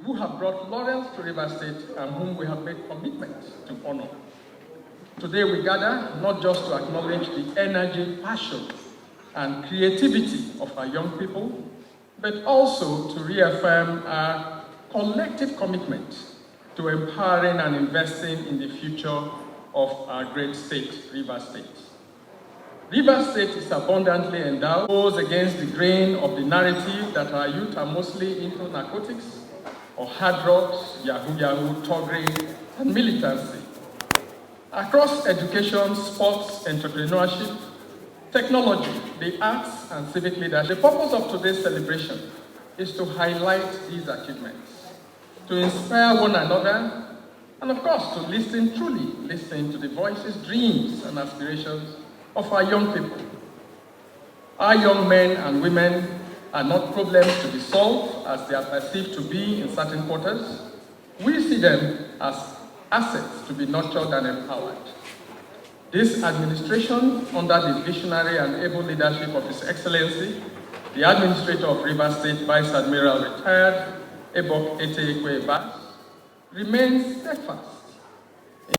who have brought laurels to Rivers State and whom we have made commitments to honor. Today we gather not just to acknowledge the energy, passion, and creativity of our young people, but also to reaffirm our collective commitment to empowering and investing in the future of our great state, Rivers State. Rivers State is abundantly endowed, goes against the grain of the narrative that our youth are mostly into narcotics or hard drugs, yahoo, thuggery, and militancy. Across education, sports, entrepreneurship, technology, the arts, and civic leadership, the purpose of today's celebration is to highlight these achievements, to inspire one another, and of course, to truly listen to the voices, dreams, and aspirations of our young people. Our young men and women are not problems to be solved as they are perceived to be in certain quarters. We see them as assets to be nurtured and empowered. This administration, under the visionary and able leadership of His Excellency, the Administrator of Rivers State, Vice Admiral Retired Ibas, remains steadfast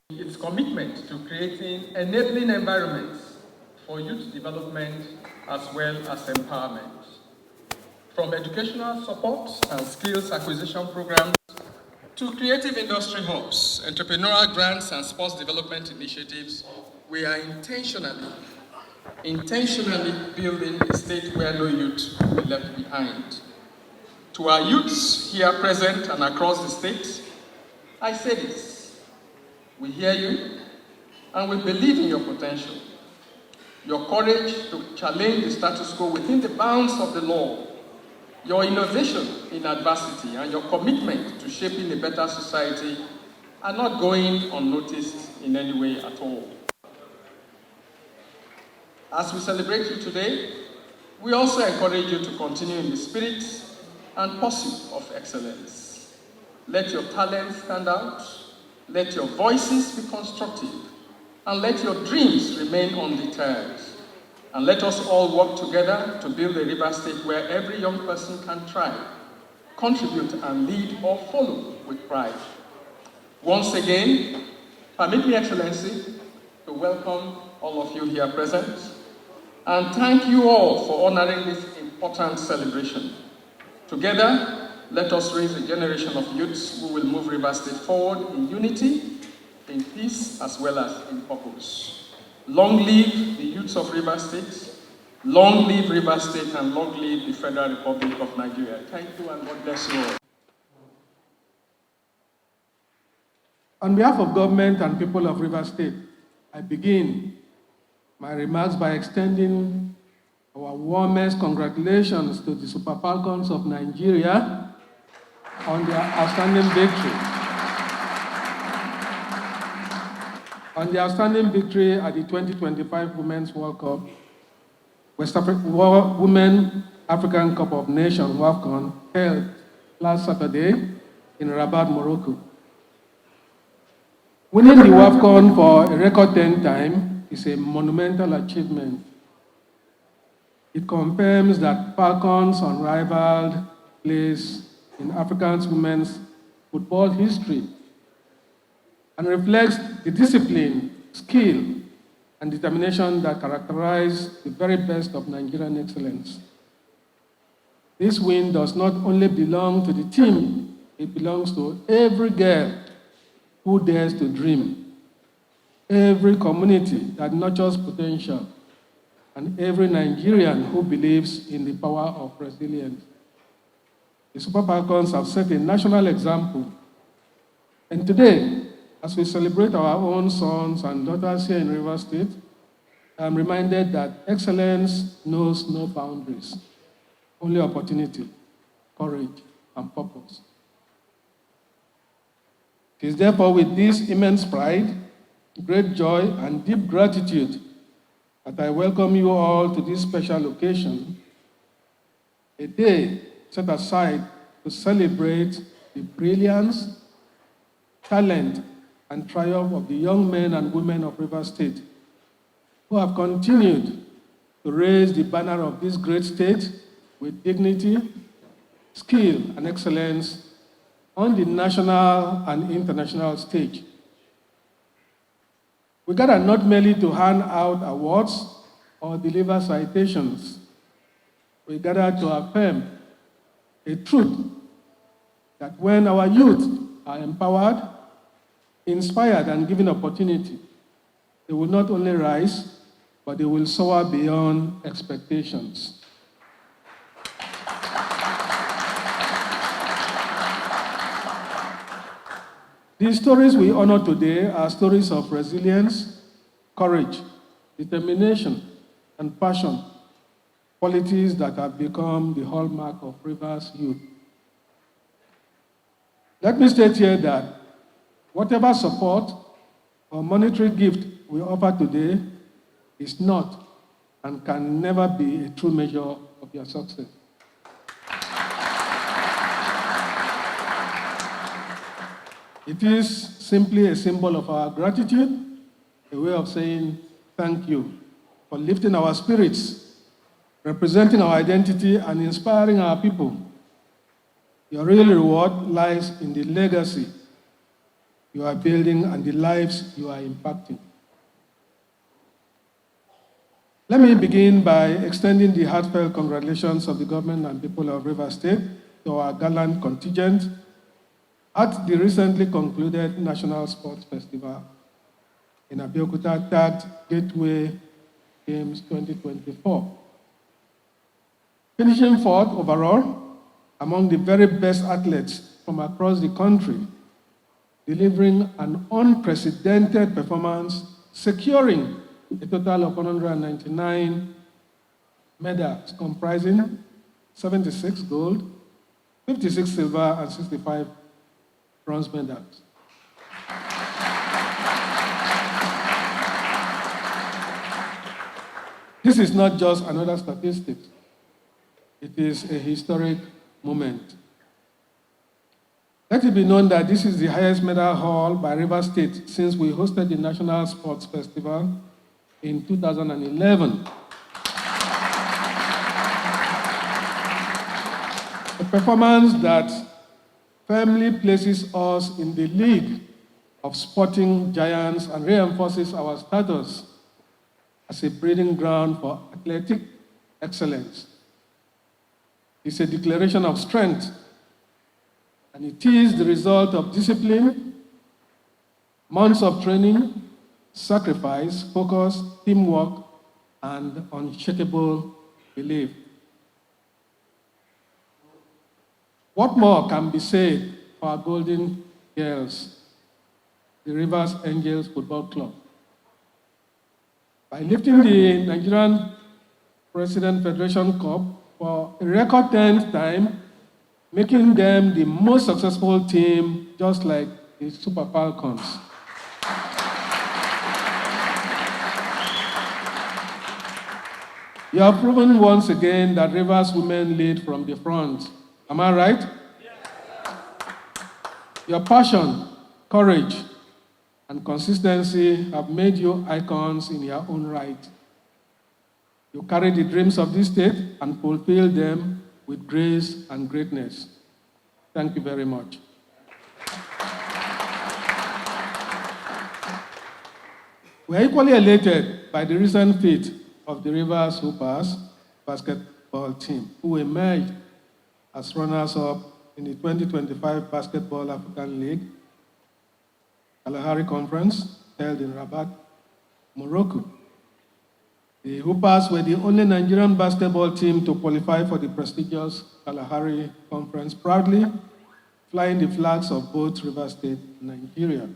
in its commitment to creating enabling environments for youth development as well as empowerment. From educational support and skills acquisition programs to creative industry hubs, entrepreneurial grants, and sports development initiatives, we are intentionally building a state where no youth will be left behind. To our youths here present and across the state, I say this: we hear you and we believe in your potential. Your courage to challenge the status quo within the bounds of the law, your innovation in adversity, and your commitment to shaping a better society are not going unnoticed in any way at all. As we celebrate you today, we also encourage you to continue in the spirit and pursuit of excellence. Let your talents stand out, let your voices be constructive, and let your dreams remain undeterred. And let us all work together to build a River State where every young person can thrive, contribute, and lead or follow with pride. Once again, permit me, Excellency, to welcome all of you here present and thank you all for honoring this important celebration. Together, let us raise a generation of youths who will move River State forward in unity, in peace, as well as in purpose. Long live the youths of River State, long live River State, and long live the Federal Republic of Nigeria. Thank you and God bless you all. On behalf of government and people of River State, I begin my remarks by extending our warmest congratulations to the Super Falcons of Nigeria on their outstanding victory. On the outstanding victory at the 2025 Women's World Cup, Women African Cup of Nations, WAFCON, held last Saturday in Rabat, Morocco. Winning the WAFCON for a record 10 time is a monumental achievement. It confirms that Falcons' unrivaled place in African women's football history and reflects the discipline, skill, and determination that characterize the very best of Nigerian excellence. This win does not only belong to the team, it belongs to every girl who dares to dream, every community that nurtures potential, and every Nigerian who believes in the power of resilience. The Super Falcons have set a national example. And today, as we celebrate our own sons and daughters here in Rivers State, I'm reminded that excellence knows no boundaries, only opportunity, courage, and purpose. It is therefore with this immense pride, great joy, and deep gratitude that I welcome you all to this special occasion, a day set aside to celebrate the brilliance, talent, and triumph of the young men and women of Rivers State who have continued to raise the banner of this great state with dignity, skill, and excellence on the national and international stage. We gather not merely to hand out awards or deliver citations. We gather to affirm a truth that when our youth are empowered, inspired, and given opportunity, they will not only rise, but they will soar beyond expectations. These stories we honor today are stories of resilience, courage, determination, and passion, qualities that have become the hallmark of Rivers youth. Let me state here that whatever support or monetary gift we offer today is not and can never be a true measure of your success. It is simply a symbol of our gratitude, a way of saying thank you for lifting our spirits, representing our identity, and inspiring our people. Your real reward lies in the legacy you are building and the lives you are impacting. Let me begin by extending the heartfelt congratulations of the government and people of Rivers State to our gallant contingent at the recently concluded National Sports Festival in Abeokuta tagged Gateway Games 2024. Finishing fourth overall among the very best athletes from across the country, delivering an unprecedented performance, securing a total of 199 medals comprising 76 gold, 56 silver, and 65 bronze medals. This is not just another statistic. It is a historic moment. Let it be known that this is the highest medal haul by Rivers State since we hosted the National Sports Festival in 2011. A performance that firmly places us in the league of sporting giants and reinforces our status as a breeding ground for athletic excellence. It's a declaration of strength, and it is the result of discipline, months of training, sacrifice, focus, teamwork, and unshakable belief. What more can be said for our golden girls, the Rivers Angels Football Club? By lifting the Nigerian President Federation Cup for a record 10th time, making them the most successful team, just like the Super Falcons. You have proven once again that Rivers women lead from the front. Am I right? Yes. Your passion, courage, and consistency have made you icons in your own right. You carry the dreams of this state and fulfill them with grace and greatness. Thank you very much. We are equally elated by the recent feat of the Rivers Hoopers basketball team, who emerged as runners-up in the 2025 Basketball African League Kalahari Conference held in Rabat, Morocco. The Hoopers were the only Nigerian basketball team to qualify for the prestigious Kalahari Conference, proudly flying the flags of both Rivers State and Nigeria.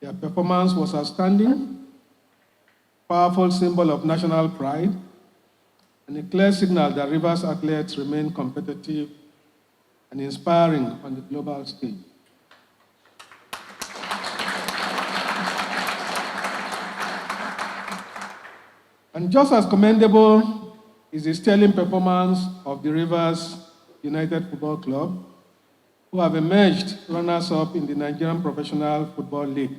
Their performance was outstanding, powerful symbol of national pride, and a clear signal that Rivers athletes remain competitive and inspiring on the global stage. And just as commendable is the sterling performance of the Rivers United Football Club, who have emerged runners-up in the Nigerian Professional Football League.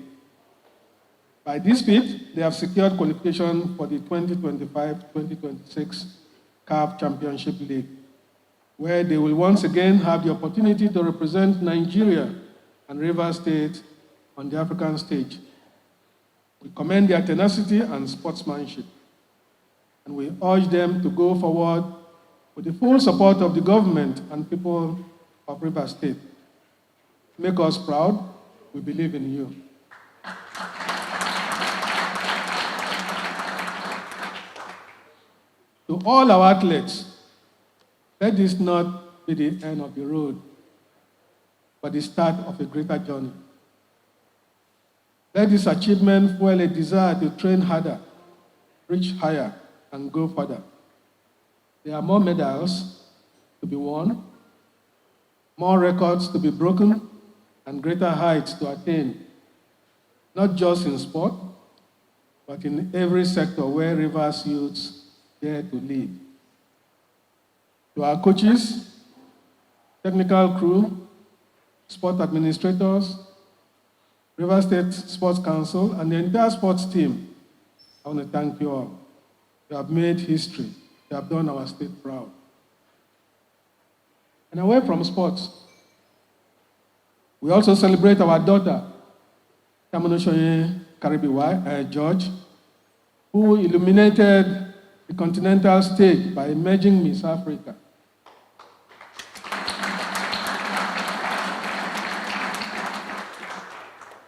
By this feat, they have secured qualification for the 2025-2026 CAF Championship League, where they will once again have the opportunity to represent Nigeria and Rivers State on the African stage. We commend their tenacity and sportsmanship, and we urge them to go forward with the full support of the government and people of Rivers State. Make us proud. We believe in you. To all our athletes, let this not be the end of the road, but the start of a greater journey. Let this achievement fuel a desire to train harder, reach higher, and go further. There are more medals to be won, more records to be broken, and greater heights to attain, not just in sport, but in every sector where Rivers youths dare to lead. To our coaches, technical crew, sport administrators, Rivers State Sports Council, and the entire sports team, I want to thank you all. You have made history. You have done our state proud. And away from sports, we also celebrate our daughter, Tamunoshoye Karibiwai George, who illuminated the continental stage by emerging Miss Africa.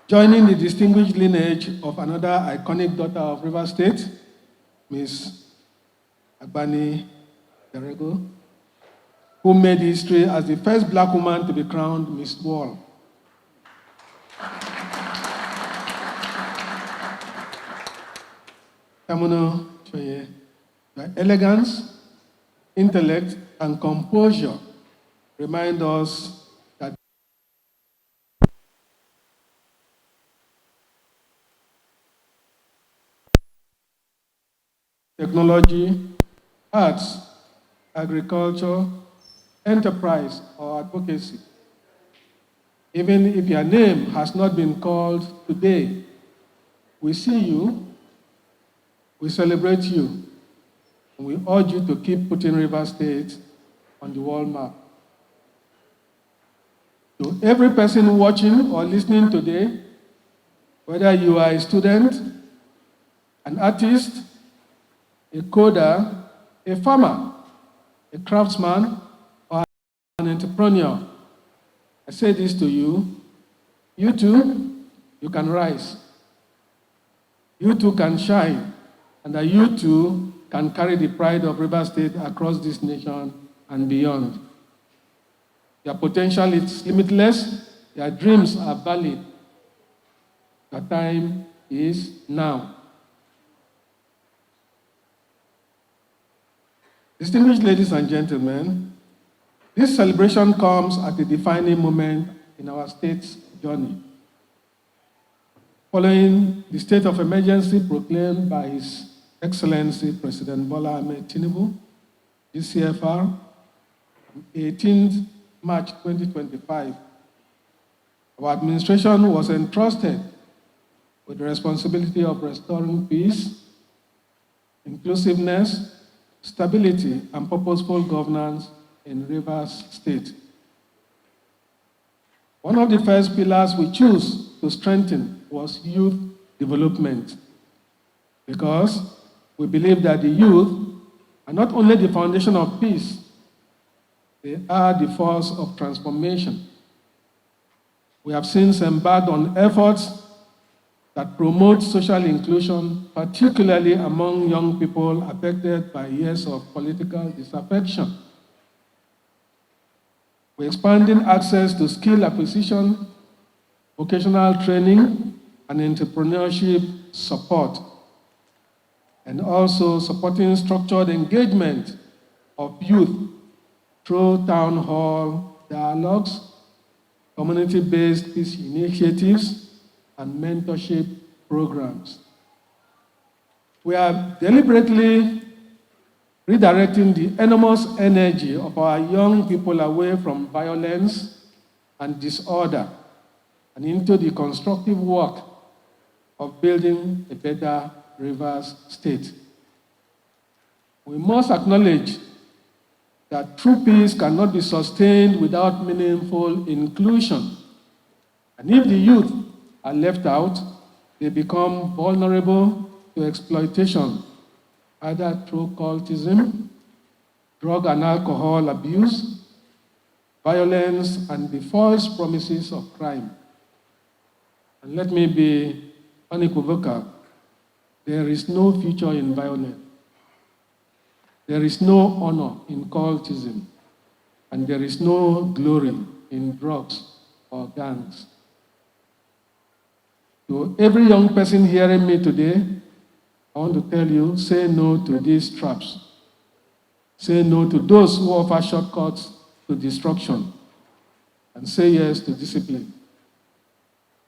Joining the distinguished lineage of another iconic daughter of Rivers State, Miss Agbani Derego, who made history as the first Black woman to be crowned Miss World. Tamuno Choye, your elegance, intellect, and composure remind us that technology, arts, agriculture, enterprise, or advocacy. Even if your name has not been called today, we see you, we celebrate you, and we urge you to keep putting Rivers State on the world map. To every person watching or listening today, whether you are a student, an artist, a coder, a farmer, a craftsman, or an entrepreneur, I say this to you, you too, you can rise. You too can shine, and that you too can carry the pride of Rivers State across this nation and beyond. Your potential is limitless, your dreams are valid. Your time is now. Distinguished ladies and gentlemen, this celebration comes at a defining moment in our state's journey. Following the state of emergency proclaimed by His Excellency President Bola Ahmed Tinubu, GCFR, on 18th March 2025, our administration was entrusted with the responsibility of restoring peace, inclusiveness, stability, and purposeful governance in Rivers State. One of the first pillars we chose to strengthen was youth development, because we believe that the youth are not only the foundation of peace, they are the force of transformation. We have since embarked on efforts that promote social inclusion, particularly among young people affected by years of political disaffection. We're expanding access to skill acquisition, vocational training, and entrepreneurship support, and also supporting structured engagement of youth through town hall dialogues, community-based peace initiatives, and mentorship programs. We are deliberately redirecting the enormous energy of our young people away from violence and disorder and into the constructive work of building a better Rivers State. We must acknowledge that true peace cannot be sustained without meaningful inclusion. And if the youth are left out, they become vulnerable to exploitation, either through cultism, drug and alcohol abuse, violence, and the false promises of crime. And let me be unequivocal, there is no future in violence. There is no honor in cultism, and there is no glory in drugs or gangs. To every young person hearing me today, I want to tell you, say no to these traps. Say no to those who offer shortcuts to destruction, and say yes to discipline.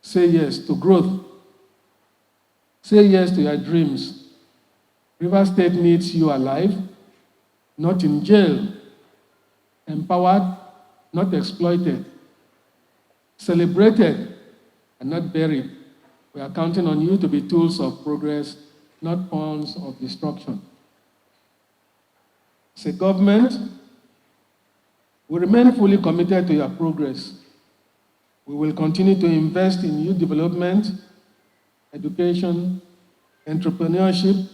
Say yes to growth. Say yes to your dreams. Rivers State needs you alive, not in jail, empowered, not exploited, celebrated, and not buried. We are counting on you to be tools of progress, not pawns of destruction. As a government, we remain fully committed to your progress. We will continue to invest in youth development, education, entrepreneurship,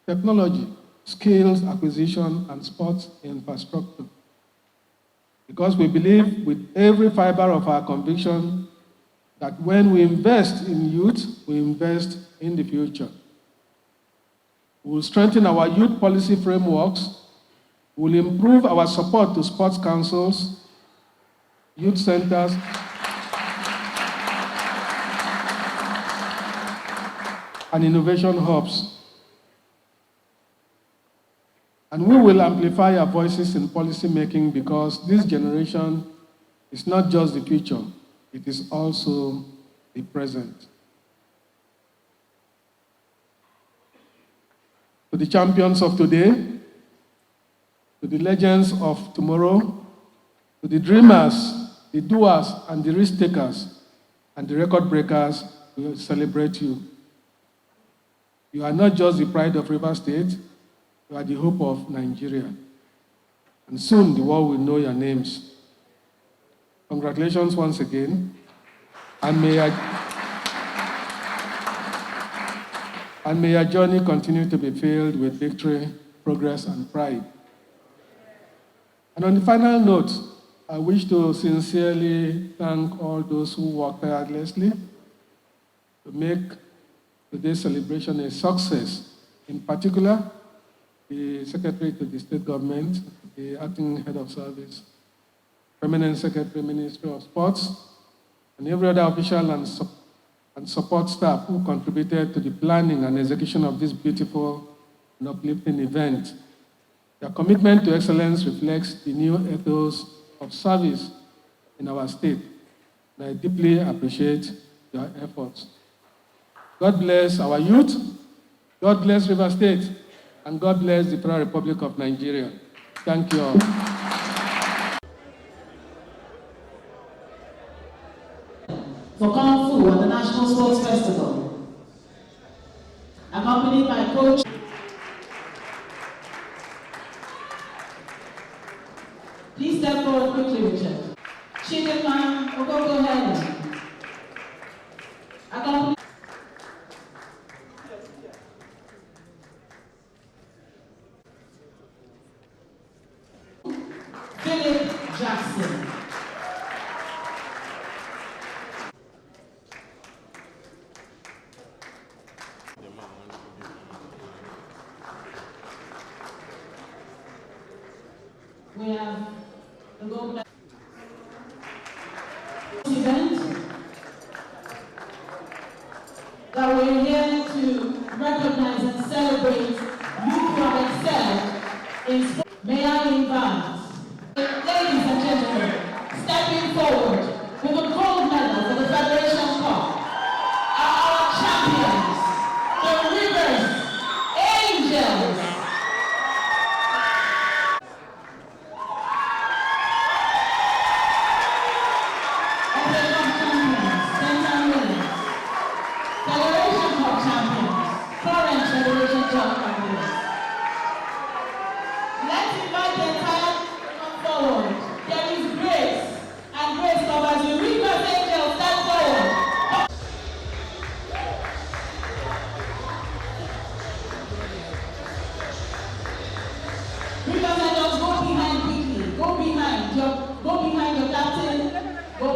technology, skills acquisition, and sports infrastructure. Because we believe with every fiber of our conviction that when we invest in youth, we invest in the future. We will strengthen our youth policy frameworks. We will improve our support to sports councils, youth centers, and innovation hubs. And we will amplify our voices in policy making because this generation is not just the future, it is also the present. To the champions of today, to the legends of tomorrow, to the dreamers, the doers, and the risk takers, and the record breakers, we celebrate you. You are not just the pride of Rivers State, you are the hope of Nigeria. And soon the world will know your names. Congratulations once again, and may your journey continue to be filled with victory, progress, and pride. And on the final note, I wish to sincerely thank all those who worked tirelessly to make today's celebration a success. In particular, the Secretary to the State Government, the Acting Head of Service, Permanent Secretary, Ministry of Sports, and every other official and support staff who contributed to the planning and execution of this beautiful and uplifting event. Their commitment to excellence reflects the new ethos of service in our state, and I deeply appreciate your efforts. God bless our youth, God bless Rivers State, and God bless the Federal Republic of Nigeria. Thank you all. For Kung Fu at the National Sports Festival, accompanied by Coach. Please step forward quickly, Richard. Chidinma Ogogo Helen. Accompanied. Philip Jackson. We have the gold medal event.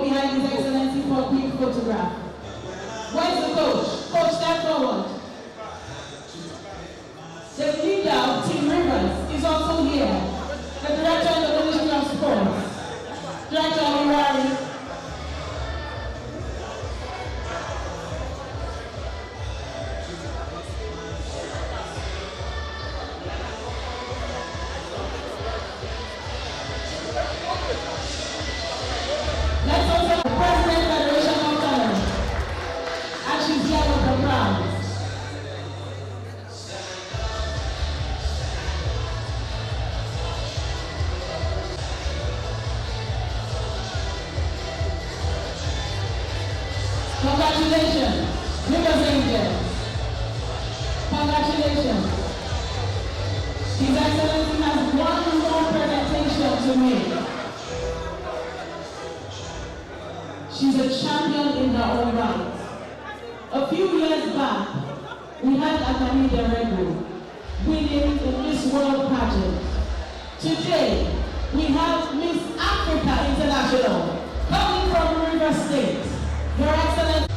behind His Excellency for a quick photograph. Where's the coach? Coach, step forward. The leader of Team Rivers is also here. The director of the Ministry of Sports, Director Naira. Let's also have the President Federation of Talent, and she's here with the crowd. Congratulations, Rivers Angels. Congratulations. His Excellency has one more presentation to make. She's a champion in her own right. A few years back, we had Akpoti-Uduaghan winning the Miss World pageant. Today, we have Miss Africa International coming from River State. Your Excellency.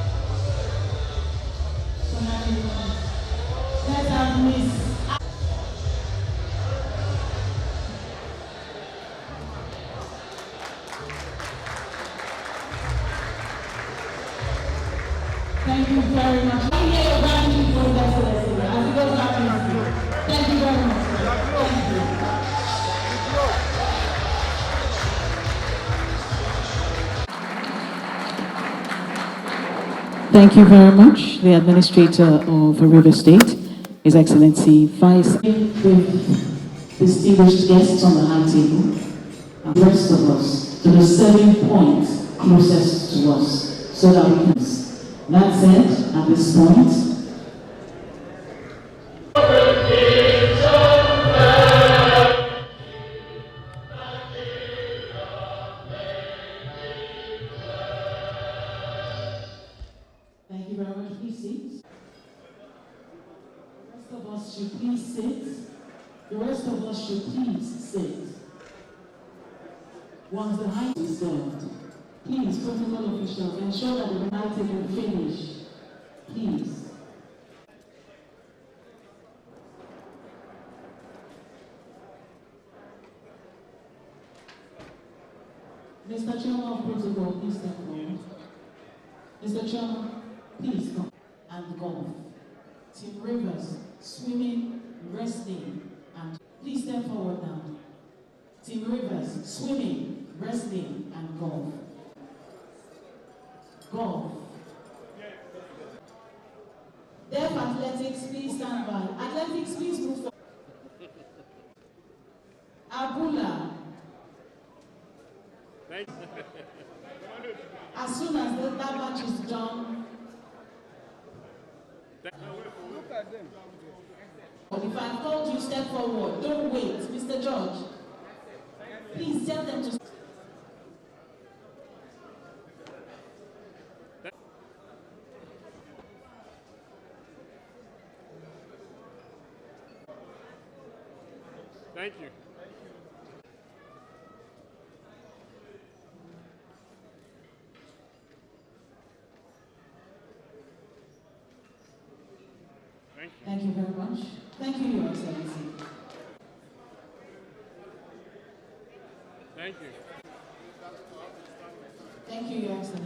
Let's have Miss. Thank you very much. I hear your gratitude for His Excellency as he goes back to his seat. Thank you very much. Thank you. Thank you very much, the Administrator of River State, His Excellency Vice. With distinguished guests on the high table, and the rest of us to the 7 points closest to us, so that we can. That said, at this point, thank you very much. Please sit. The rest of us should please sit. The rest of us should please sit. Once the height is served, please, protocol officials, ensure that the high table finish. Please. Mr. Chairman of Protocol, please step forward. Mr. Chairman, please come. And golf. Team Rivers, swimming, wrestling, and please step forward now. Team Rivers, swimming, wrestling, and golf. Golf. Deaf athletics, please stand by. Athletics, please move forward. Abula. As soon as that match is done, look at them. If I called you, step forward. Don't wait. Mr. George, please tell them to. Thank you. Thank you very much. Thank you, Your Excellency. Thank you. Thank you, Your Excellency.